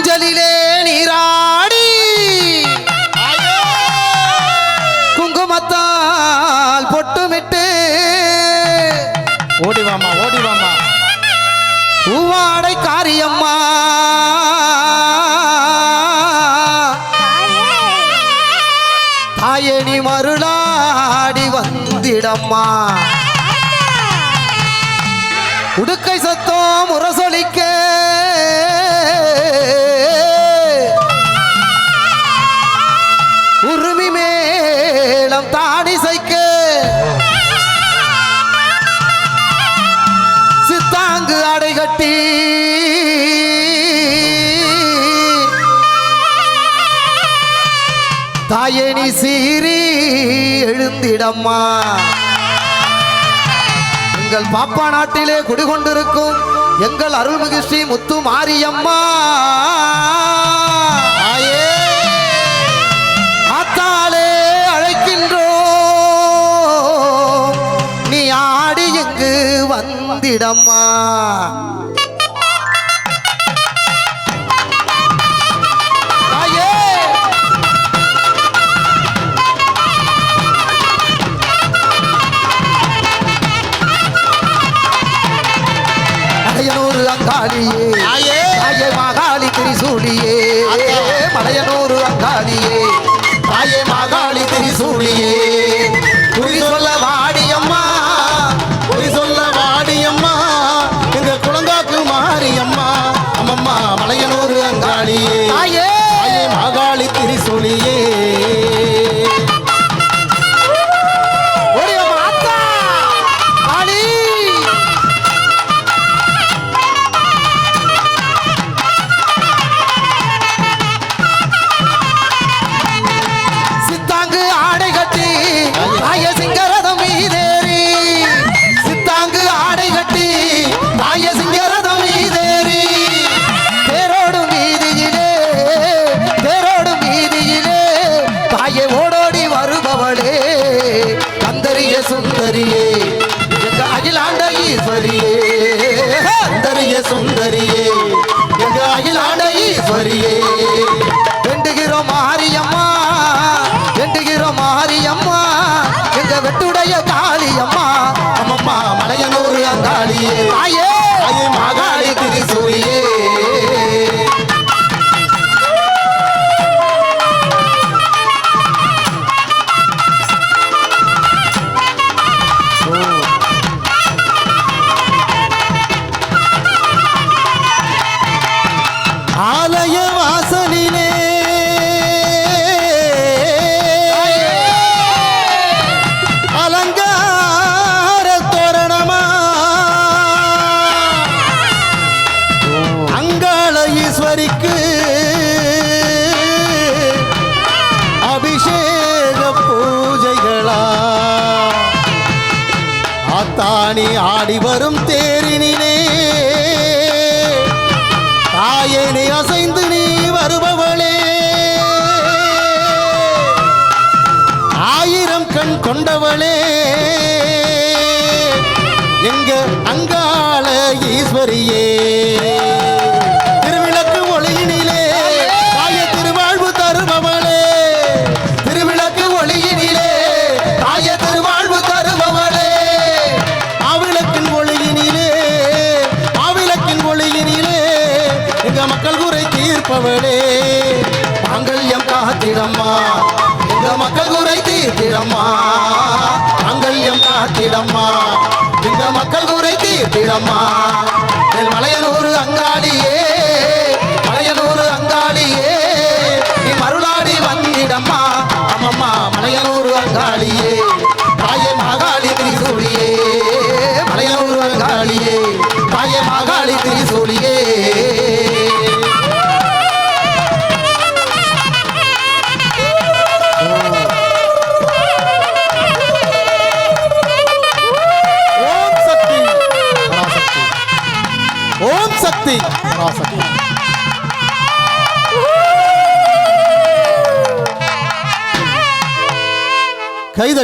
மஞ்சளிலே நீராடி குங்குமத்தால் பொட்டுமிட்டு ஓடிவாமா ஓடிவாமா பூவாடை காரியம்மா தாயணி மருளாடி வந்திடம்மா உடுக்கை சத்தம் முரசொலிக்க உருமி மேளம் தானிசைக்க சித்தாங்கு அடை கட்டி தாயணி சீறி எழுந்திடம்மா எங்கள் பாப்பா நாட்டிலே குடிகொண்டிருக்கும் எங்கள் அருள்மிகு ஸ்ரீ முத்து மாரியம்மா ஆத்தாலே அழைக்கின்றோம் நீ ஆடி எங்கு வந்திடம்மா மலையனூர் அங்காளியே தாயே மாகாளி திரிசூலியே மலையனூர் அங்காளியே தாயே மாகாளி திரிசூலியே குறி சொல்ல வாடியம்மா குறி சொல்ல வாடியம்மா எங்க குளங்காக்கு மாரியம்மா அம்மம்மா மலையனூர் அங்காளியே தாயே தாயே மாகாளி திரிசூலியே சுந்தரியே எங்க அகிலாண்ட ஈஸ்வரியே அந்தரிய சுந்தரியே எங்க அகிலாண்ட ஈஸ்வரியே வேண்டுகிறோம் மாரியம்மா வேண்டுகிறோம் மாரியம்மா எங்க வெட்டுடைய காளியம்மா அம்மம்மா மலையனூர் அங்காளியே தாயே தாயே மாகாளி திரிசூலியே ஆலய வாசலிலே அலங்கார தோரணமா அங்காள ஈஸ்வரிக்கு அபிஷேக பூஜைகளா ஆத்தாணி ஆடி வரும் தேரினிலே தாயனை அசைந்து நீ வருபவளே ஆயிரம் கண் கொண்டவளே எங்க அங்காள ஈஸ்வரியே திருவிளக்கு ஒளியினிலே தாய திருவாழ்வு தருபவளே திருவிளக்கு ஒளியினிலே தாய திருவாழ்வு தருபவளே ஆவிளக்கின் ஒளியினிலே ஆவிளக்கின் ஒளியினிலே எங்க மக்கள் குறை தீர்ப்பவளே மாங்கல்யம் காத்திடம்மா எங்க மக்கள் குறை தீர்த்திடம்மா மாங்கல்யம் காத்திடம்மா எங்க மக்கள் குறை தீர்த்திடம்மா மலையனூர் அங்காளியே மலையனூர் அங்காளியே நீ மருளாடி வந்திடம்மா அம்மம்மா மலையனூர் அங்காளியே தாயே மாகாளி திரிசூலியே மலையனூர் அங்காளியே தாயே மாகாளி திரிசூலியே ஓம் சக்தி கைதட்டி